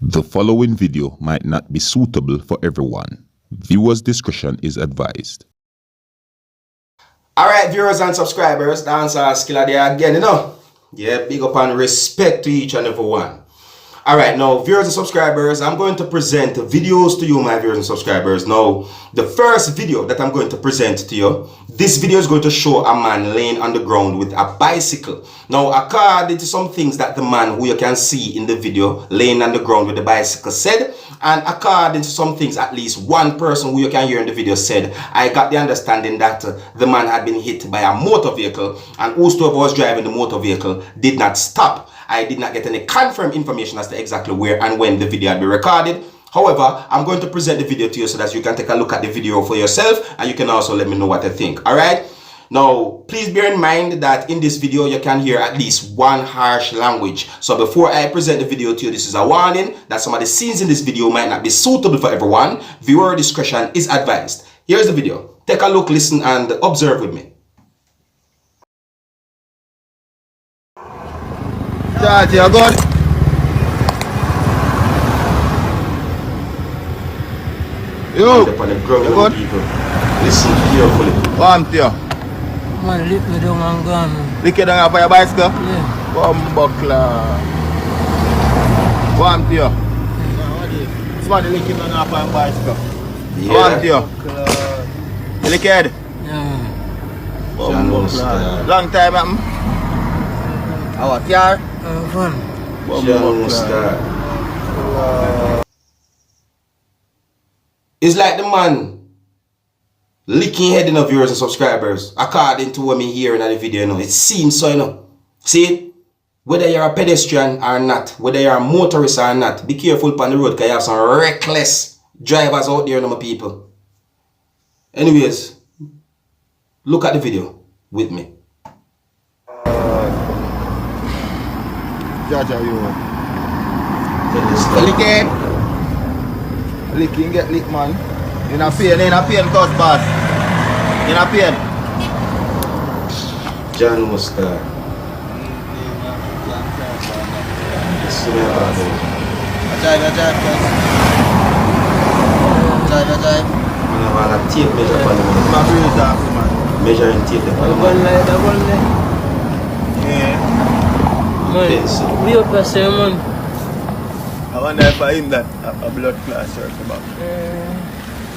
The following video might not be suitable for everyone. Viewers' discretion is advised. Alright, viewers and subscribers, Dancehall Skilla there again, Yeah, big up and respect to each and every one. Alright, now, viewers and subscribers, I'm going to present videos to you, my viewers and subscribers. Now, the first video that I'm going to present to you, this video is going to show a man laying on the ground with a bicycle. Now, according to some things that the man who you can see in the video laying on the ground with the bicycle said, and according to some things at least one person who you can hear in the video said, I got the understanding that the man had been hit by a motor vehicle, and whosoever was driving the motor vehicle did not stop. I did not get any confirmed information as to exactly where and when the video had been recorded. However, I'm going to present the video to you so that you can take a look at the video for yourself, and you can also let me know what you think. Alright? Now, please bear in mind that in this video you can hear at least one harsh language. So before I present the video to you, this is a warning that some of the scenes in this video might not be suitable for everyone. Viewer discretion is advised. Here's the video. Take a look, listen, and observe with me. George, you're good? You good? Listen carefully. Want you? Man, lick me down and gone. Lick you down for your bicycle? Yeah. Buckler. Want you? Somebody lick you down for your bicycle. Yeah. Want you? You lick head? Yeah. Long time, man. How what car? Fun. It's like the man licking head in of viewers and subscribers, according to what me hear in the video, It seems so, See, whether you're a pedestrian or not, whether you're a motorist or not, be careful on the road because you have some reckless drivers out there, my people. Anyways, look at the video with me. Jaja, you lick it. Licking get lick, man. In a pain, cause bad. In a pain. John Mustard. Measuring tape. Man, we up a sermon. I wonder if I in that a blood class or something.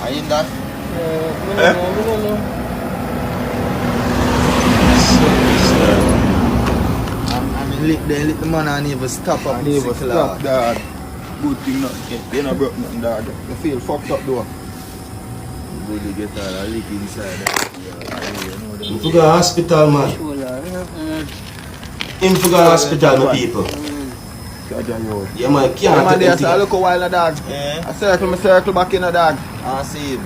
Are you in that? And they lick the man and never stop up. Never stop, dad. Good thing not get. They not broke nothing, dad. You feel fucked up though. Really get all a lick inside. You go to hospital, man. Him to go to hospital, my people. Yeah, man, can't take them thing. I look a while, dog. Yeah. I circle back in a dog. I see him.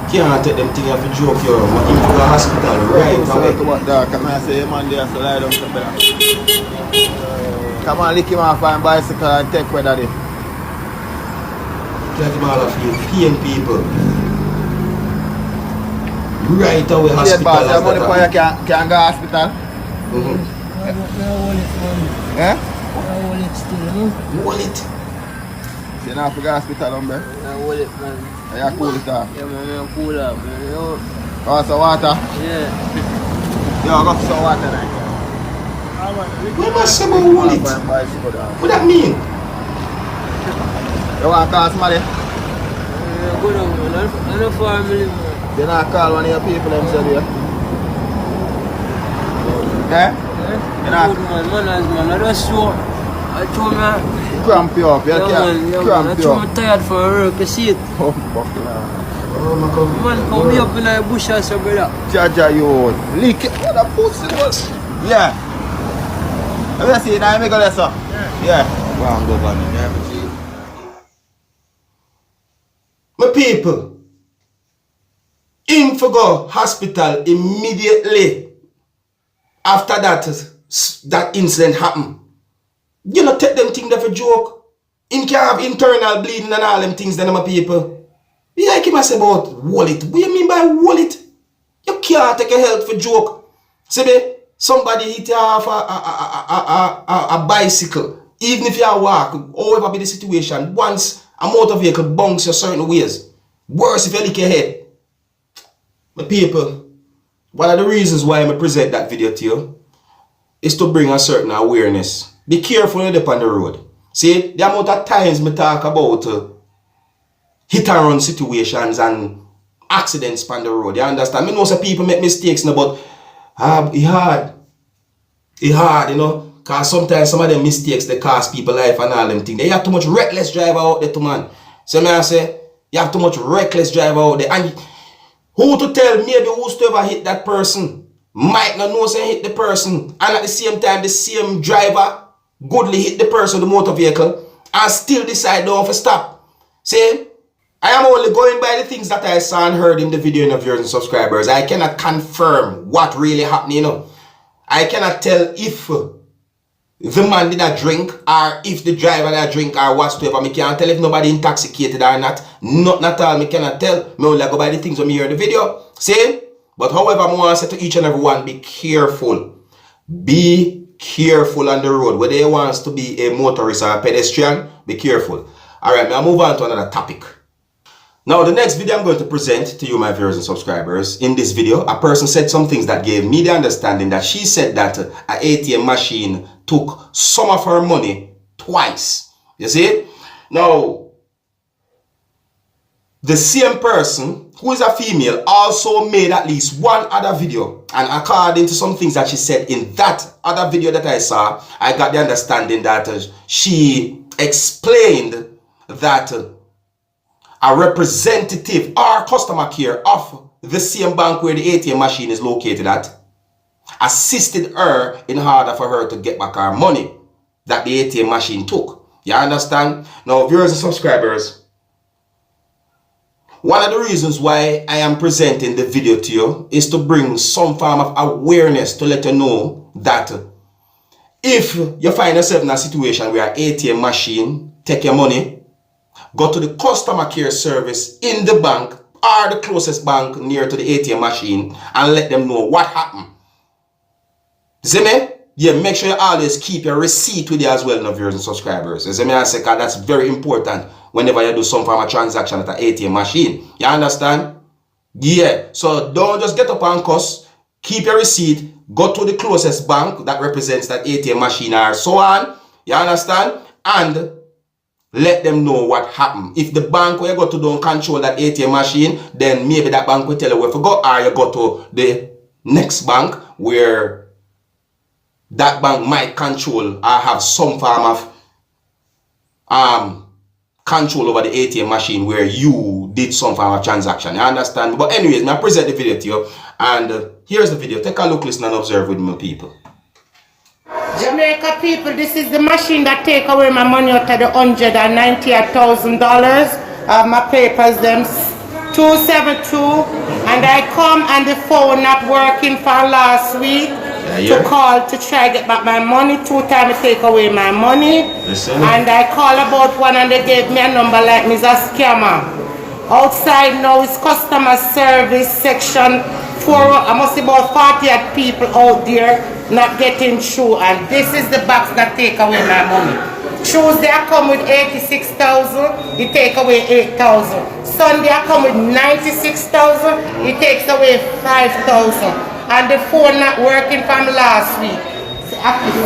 Can't take them thing off a joke, yo. Man, him to go to hospital right Circle away. back, dog. Come and say, man, there, so lie down some better. Come on, lick him off on bicycle and take where daddy. Get him all of you, pain people. Right away, hospital. Yeah, boss, your money for you can go hospital. Eh? Wallet still, Wallet. You not for go hospital, hombre. wallet, man. You cool it off. Yeah, man, I'm cool up, man. Oh, some water? Yeah. Yo, go for some water now. Where must say about wallet? What that mean? You want to call somebody? Yeah, good on, man. I'm not family, man. You not call one of your people themselves here? Eh? You not? Good man, I just show. I told me, Cramp you up, you yeah, man, can't I cramp you told up. me tired for work, you see it. Oh, buckler. Man, come me up in the bush and say, brother. Jaja, you lick it. What a pussy was. Yeah. Have you seen that? Make a lesson. Yeah. Go on, go on. My people. Him for go hospital immediately after that incident happened. You know, take them things there for joke. Him can have internal bleeding and all them things then, my people. You like him say about wallet. What do you mean by wallet? You can't take a health for joke. See me? Somebody hit you off a bicycle. Even if you walk, however be the situation, once a motor vehicle bunks you certain ways. Worse if you lick your head. My people, one of the reasons why I present that video to you is to bring a certain awareness. Be careful when you're on the road. See, the amount of times I talk about hit and run situations and accidents on the road. You understand? I know some people make mistakes now, but it's hard. It's hard, you know. Because sometimes some of them mistakes they cost people life and all them things. They have too much reckless driver out there, too, man. So I say, you have too much reckless driver out there. And who to tell maybe who's to ever hit that person might not know say hit the person. And at the same time, the same driver goodly hit the person, the motor vehicle, and still decide don't to stop. See? I am only going by the things that I saw and heard in the video in the viewers and subscribers. I cannot confirm what really happened, you know. I cannot tell if the man did not drink or if the driver did not drink or whatsoever. I can't tell if nobody intoxicated or not. Not at all. I cannot tell. I only go by the things when I hear in the video. See? But however, I want to say to each and every one, be careful. Be careful on the road. Whether you want to be a motorist or a pedestrian, be careful. Alright, now move on to another topic. Now, the next video I'm going to present to you, my viewers and subscribers. In this video, a person said some things that gave me the understanding that she said that an ATM machine took some of her money twice. You see? Now, the same person, who is a female, also made at least one other video. And according to some things that she said in that other video that I saw, I got the understanding that she explained that a representative or customer care of the same bank where the ATM machine is located at assisted her in order for her to get back her money that the ATM machine took. You understand? Now, viewers and subscribers, one of the reasons why I am presenting the video to you is to bring some form of awareness to let you know that if you find yourself in a situation where an ATM machine take your money, go to the customer care service in the bank or the closest bank near to the ATM machine and let them know what happened. See me? Yeah, make sure you always keep your receipt with you as well, no viewers and subscribers. See me? I say, because that's very important whenever you do some form of transaction at an ATM machine. You understand? Yeah. So don't just get up and cuss. Keep your receipt. Go to the closest bank that represents that ATM machine or so on. You understand? And let them know what happened. If the bank where you go to don't control that ATM machine, then maybe that bank will tell you where to go, or you go to the next bank where that bank might control or have some form of control over the ATM machine where you did some form of transaction. You understand? But anyways, I present the video to you, and here's the video. Take a look, listen, and observe with me, people. Jamaica people, this is the machine that take away my money out of the $198,000. My papers, them 272, and I come and the phone not working for last week to call to try get back my money. 2 times take away my money. Listen. And I call about one and they gave me a number like me, a scammer. Outside now is customer service section 4. I must see about 48 people out there not getting through, and this is the box that take away my money. Tuesday I come with 86,000, it take away 8,000. Sunday I come with 96,000, it takes away 5,000. And the phone not working from last week.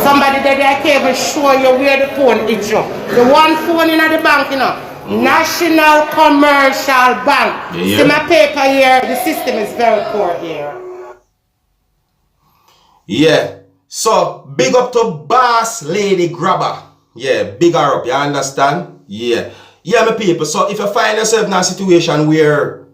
Somebody that I can't even show you where the phone is. The one phone in the bank, you know. National Commercial Bank. Yeah. See my paper here, the system is very poor here. Yeah. So, big up to Boss Lady Grabber. Yeah, big her up, you understand? Yeah. Yeah, my people. So, if you find yourself in a situation where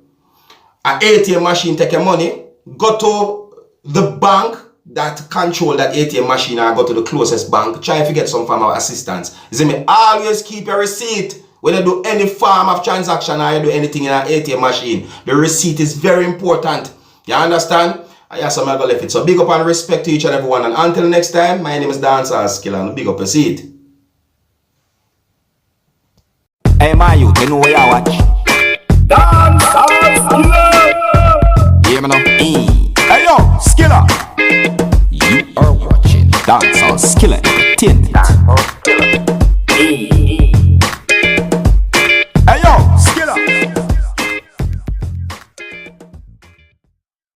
an ATM machine take your money, go to the bank that control that ATM machine and go to the closest bank. Try to get some form of assistance. You see me? Always keep your receipt. When you do any form of transaction or you do anything in an ATM machine, the receipt is very important. You understand? I have some other left it. So big up and respect to each and everyone. And until next time, my name is Dancehall Skilla, and big up your seat. Hey, my youth, you know where you watch? Dancehall Skilla! Yeah, man. Hey, yo, Skilla! You Skilla Entertainment.